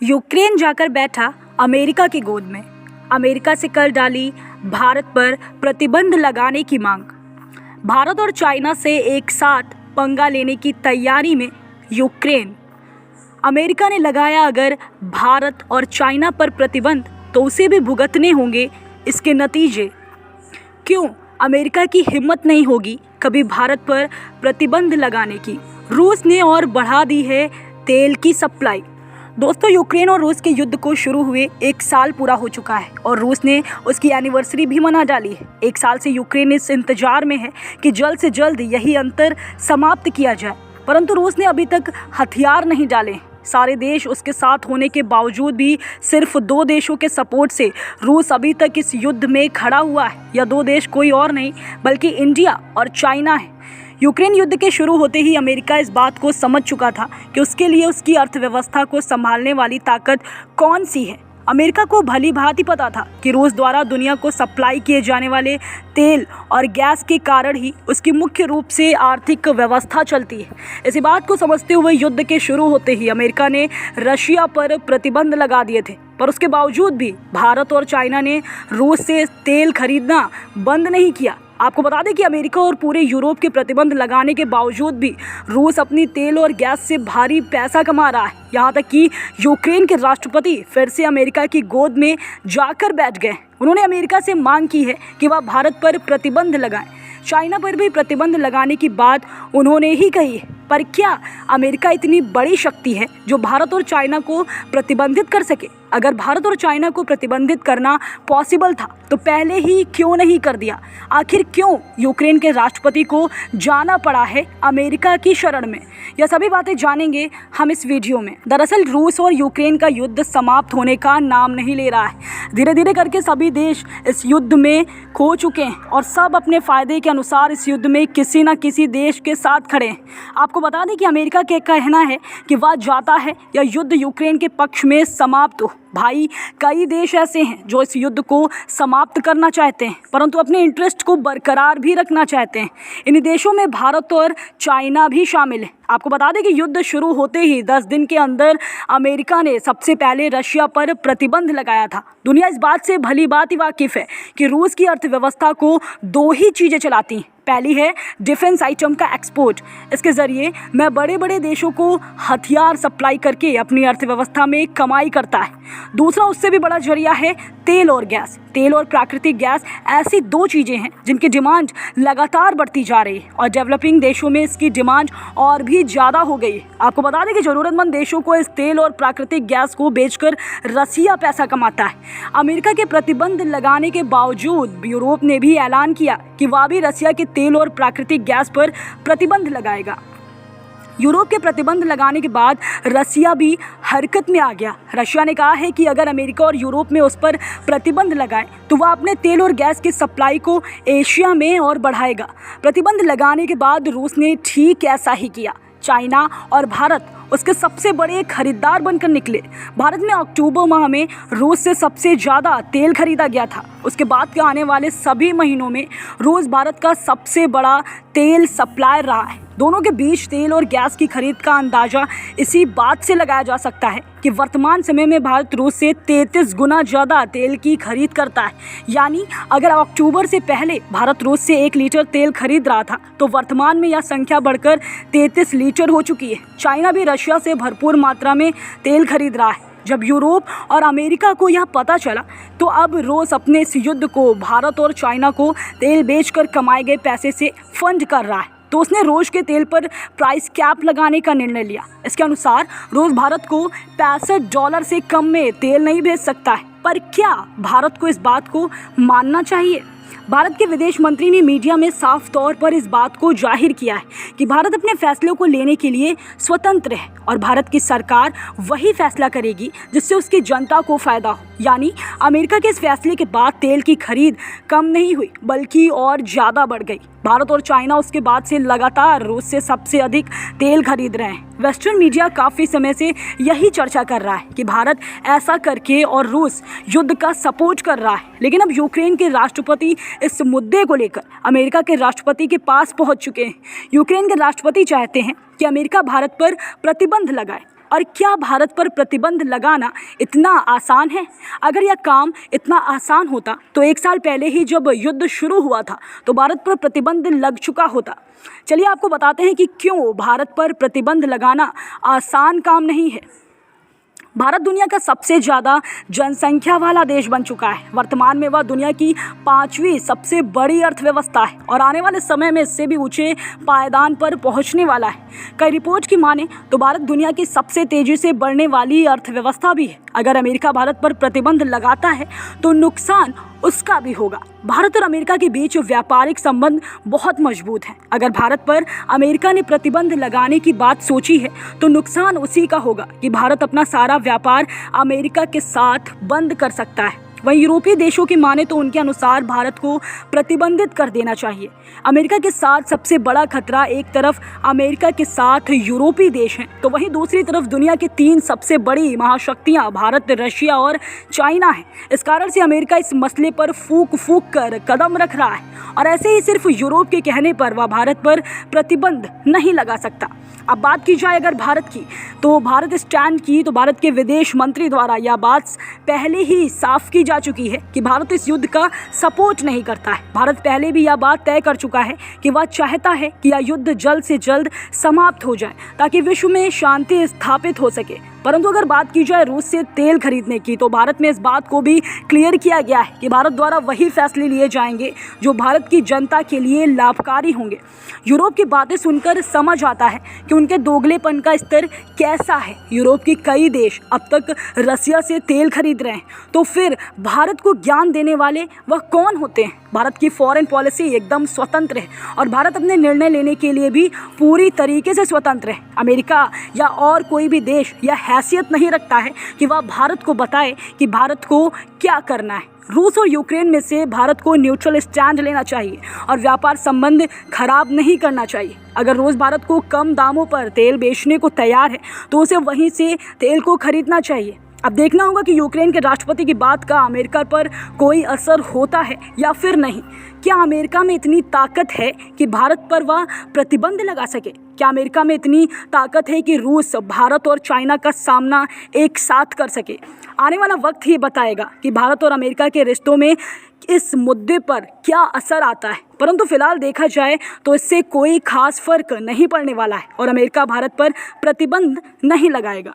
Ukraine जाकर बैठा America की गोद में। अमेरिका से कर डाली भारत पर प्रतिबंध लगाने की मांग। भारत और चाइना से एक साथ पंगा लेने की तैयारी में यूक्रेन। अमेरिका ने लगाया अगर भारत और चाइना पर प्रतिबंध तो उसे भी भुगतने होंगे इसके नतीजे। क्यों अमेरिका की हिम्मत नहीं होगी कभी भारत पर प्रतिबंध लगाने की। रूस ने और बढ़ा दी है तेल की सप्लाई। दोस्तों, यूक्रेन और रूस के युद्ध को शुरू हुए एक साल पूरा हो चुका है और रूस ने उसकी एनिवर्सरी भी मना डाली है। एक साल से यूक्रेन इस इंतजार में है कि जल्द से जल्द यही अंतर समाप्त किया जाए, परंतु रूस ने अभी तक हथियार नहीं डाले। सारे देश उसके साथ होने के बावजूद भी सिर्फ 2 देशों के सपोर्ट से रूस अभी तक इस युद्ध में खड़ा हुआ है। यह 2 देश कोई और नहीं बल्कि इंडिया और चाइना है। यूक्रेन युद्ध के शुरू होते ही अमेरिका इस बात को समझ चुका था कि उसके लिए उसकी अर्थव्यवस्था को संभालने वाली ताकत कौन सी है। अमेरिका को भली भांति पता था कि रूस द्वारा दुनिया को सप्लाई किए जाने वाले तेल और गैस के कारण ही उसकी मुख्य रूप से आर्थिक व्यवस्था चलती है। इसी बात को समझते हुए युद्ध के शुरू होते ही अमेरिका ने रशिया पर प्रतिबंध लगा दिए थे, पर उसके बावजूद भी भारत और चाइना ने रूस से तेल खरीदना बंद नहीं किया। आपको बता दें कि अमेरिका और पूरे यूरोप के प्रतिबंध लगाने के बावजूद भी रूस अपनी तेल और गैस से भारी पैसा कमा रहा है। यहाँ तक कि यूक्रेन के राष्ट्रपति फिर से अमेरिका की गोद में जाकर बैठ गए। उन्होंने अमेरिका से मांग की है कि वह भारत पर प्रतिबंध लगाएं। चाइना पर भी प्रतिबंध लगाने की बात उन्होंने ही कही है। पर क्या अमेरिका इतनी बड़ी शक्ति है जो भारत और चाइना को प्रतिबंधित कर सके? अगर भारत और चाइना को प्रतिबंधित करना पॉसिबल था तो पहले ही क्यों नहीं कर दिया? आखिर क्यों यूक्रेन के राष्ट्रपति को जाना पड़ा है अमेरिका की शरण में? यह सभी बातें जानेंगे हम इस वीडियो में। दरअसल रूस और यूक्रेन का युद्ध समाप्त होने का नाम नहीं ले रहा है। धीरे धीरे करके सभी देश इस युद्ध में खो चुके हैं और सब अपने फायदे के अनुसार इस युद्ध में किसी न किसी देश के साथ खड़े हैं। आपको बता दें कि अमेरिका का कहना है कि वह चाहता है यह युद्ध यूक्रेन के पक्ष में समाप्त हो। भाई, कई देश ऐसे हैं जो इस युद्ध को समाप्त करना चाहते हैं परंतु अपने इंटरेस्ट को बरकरार भी रखना चाहते हैं। इन देशों में भारत और चाइना भी शामिल है। आपको बता दें कि युद्ध शुरू होते ही 10 दिन के अंदर अमेरिका ने सबसे पहले रशिया पर प्रतिबंध लगाया था। दुनिया इस बात से भली भांति वाकिफ है कि रूस की अर्थव्यवस्था को 2 ही चीज़ें चलाती हैं। पहली है डिफेंस आइटम का एक्सपोर्ट। इसके ज़रिए मैं बड़े बड़े देशों को हथियार सप्लाई करके अपनी अर्थव्यवस्था में कमाई करता है। दूसरा उससे भी बड़ा जरिया है तेल और गैस। तेल और प्राकृतिक गैस ऐसी 2 चीज़ें हैं जिनकी डिमांड लगातार बढ़ती जा रही है और डेवलपिंग देशों में इसकी डिमांड और भी ज़्यादा हो गई है। आपको बता दें कि ज़रूरतमंद देशों को इस तेल और प्राकृतिक गैस को बेचकर रसिया पैसा कमाता है। अमेरिका के प्रतिबंध लगाने के बावजूद यूरोप ने भी ऐलान किया कि वह भी रसिया के तेल और प्राकृतिक गैस पर प्रतिबंध लगाएगा। यूरोप के प्रतिबंध लगाने के बाद रसिया भी हरकत में आ गया। रशिया ने कहा है कि अगर अमेरिका और यूरोप में उस पर प्रतिबंध लगाए तो वह अपने तेल और गैस की सप्लाई को एशिया में और बढ़ाएगा। प्रतिबंध लगाने के बाद रूस ने ठीक ऐसा ही किया। चाइना और भारत उसके सबसे बड़े खरीदार बनकर निकले। भारत में अक्टूबर माह में रूस से सबसे ज़्यादा तेल खरीदा गया था। उसके बाद के आने वाले सभी महीनों में रूस भारत का सबसे बड़ा तेल सप्लायर रहा है। दोनों के बीच तेल और गैस की खरीद का अंदाज़ा इसी बात से लगाया जा सकता है कि वर्तमान समय में भारत रूस से 33 गुना ज़्यादा तेल की खरीद करता है। यानी अगर अक्टूबर से पहले भारत रूस से 1 लीटर तेल खरीद रहा था तो वर्तमान में यह संख्या बढ़कर 33 लीटर हो चुकी है। चाइना भी रशिया से भरपूर मात्रा में तेल खरीद रहा है। जब यूरोप और अमेरिका को यह पता चला तो अब रूस अपने इस युद्ध को भारत और चाइना को तेल बेचकर कमाए गए पैसे से फंड कर रहा है। तो उसने रूस के तेल पर प्राइस कैप लगाने का निर्णय लिया। इसके अनुसार रूस भारत को $65 से कम में तेल नहीं भेज सकता है। पर क्या भारत को इस बात को मानना चाहिए? भारत के विदेश मंत्री ने मीडिया में साफ तौर पर इस बात को जाहिर किया है कि भारत अपने फैसलों को लेने के लिए स्वतंत्र है और भारत की सरकार वही फैसला करेगी जिससे उसकी जनता को फायदा हो। यानी अमेरिका के इस फैसले के बाद तेल की खरीद कम नहीं हुई बल्कि और ज़्यादा बढ़ गई। भारत और चाइना उसके बाद से लगातार रूस से सबसे अधिक तेल खरीद रहे हैं। वेस्टर्न मीडिया काफ़ी समय से यही चर्चा कर रहा है कि भारत ऐसा करके और रूस युद्ध का सपोर्ट कर रहा है। लेकिन अब यूक्रेन के राष्ट्रपति इस मुद्दे को लेकर अमेरिका के राष्ट्रपति के पास पहुंच चुके हैं। यूक्रेन के राष्ट्रपति चाहते हैं कि अमेरिका भारत पर प्रतिबंध लगाए और क्या भारत पर प्रतिबंध लगाना इतना आसान है? अगर यह काम इतना आसान होता तो 1 साल पहले ही जब युद्ध शुरू हुआ था तो भारत पर प्रतिबंध लग चुका होता। चलिए आपको बताते हैं कि क्यों भारत पर प्रतिबंध लगाना आसान काम नहीं है। भारत दुनिया का सबसे ज़्यादा जनसंख्या वाला देश बन चुका है। वर्तमान में वह दुनिया की 5वीं सबसे बड़ी अर्थव्यवस्था है और आने वाले समय में इससे भी ऊंचे पायदान पर पहुंचने वाला है। कई रिपोर्ट की माने तो भारत दुनिया की सबसे तेज़ी से बढ़ने वाली अर्थव्यवस्था भी है। अगर अमेरिका भारत पर प्रतिबंध लगाता है तो नुकसान उसका भी होगा। भारत और अमेरिका के बीच व्यापारिक संबंध बहुत मजबूत हैं। अगर भारत पर अमेरिका ने प्रतिबंध लगाने की बात सोची है तो नुकसान उसी का होगा कि भारत अपना सारा व्यापार अमेरिका के साथ बंद कर सकता है। वहीं यूरोपीय देशों की माने तो उनके अनुसार भारत को प्रतिबंधित कर देना चाहिए। अमेरिका के साथ सबसे बड़ा खतरा एक तरफ अमेरिका के साथ यूरोपीय देश हैं तो वहीं दूसरी तरफ दुनिया की 3 सबसे बड़ी महाशक्तियां भारत, रशिया और चाइना हैं। इस कारण से अमेरिका इस मसले पर फूंक कर कदम रख रहा है और ऐसे ही सिर्फ यूरोप के कहने पर वह भारत पर प्रतिबंध नहीं लगा सकता। अब बात की जाए अगर भारत की तो भारत स्टैंड की तो भारत के विदेश मंत्री द्वारा यह बात पहले ही साफ की जा चुकी है कि भारत इस युद्ध का सपोर्ट नहीं करता है। भारत पहले भी यह बात तय कर चुका है कि वह चाहता है कि यह युद्ध जल्द से जल्द समाप्त हो जाए ताकि विश्व में शांति स्थापित हो सके। परंतु अगर बात की जाए रूस से तेल खरीदने की तो भारत में इस बात को भी क्लियर किया गया है कि भारत द्वारा वही फैसले लिए जाएंगे जो भारत की जनता के लिए लाभकारी होंगे। यूरोप की बातें सुनकर समझ आता है कि उनके दोगलेपन का स्तर कैसा है। यूरोप के कई देश अब तक रसिया से तेल खरीद रहे हैं तो फिर भारत को ज्ञान देने वाले वह कौन होते हैं? भारत की फॉरेन पॉलिसी एकदम स्वतंत्र है और भारत अपने निर्णय लेने के लिए भी पूरी तरीके से स्वतंत्र है। अमेरिका या और कोई भी देश यह हैसियत नहीं रखता है कि वह भारत को बताए कि भारत को क्या करना है। रूस और यूक्रेन में से भारत को न्यूट्रल स्टैंड लेना चाहिए और व्यापार संबंध खराब नहीं करना चाहिए। अगर रूस भारत को कम दामों पर तेल बेचने को तैयार है तो उसे वहीं से तेल को खरीदना चाहिए। अब देखना होगा कि यूक्रेन के राष्ट्रपति की बात का अमेरिका पर कोई असर होता है या फिर नहीं। क्या अमेरिका में इतनी ताकत है कि भारत पर वह प्रतिबंध लगा सके? क्या अमेरिका में इतनी ताकत है कि रूस, भारत और चाइना का सामना एक साथ कर सके? आने वाला वक्त ही बताएगा कि भारत और अमेरिका के रिश्तों में इस मुद्दे पर क्या असर आता है। परंतु फिलहाल देखा जाए तो इससे कोई खास फर्क नहीं पड़ने वाला है और अमेरिका भारत पर प्रतिबंध नहीं लगाएगा।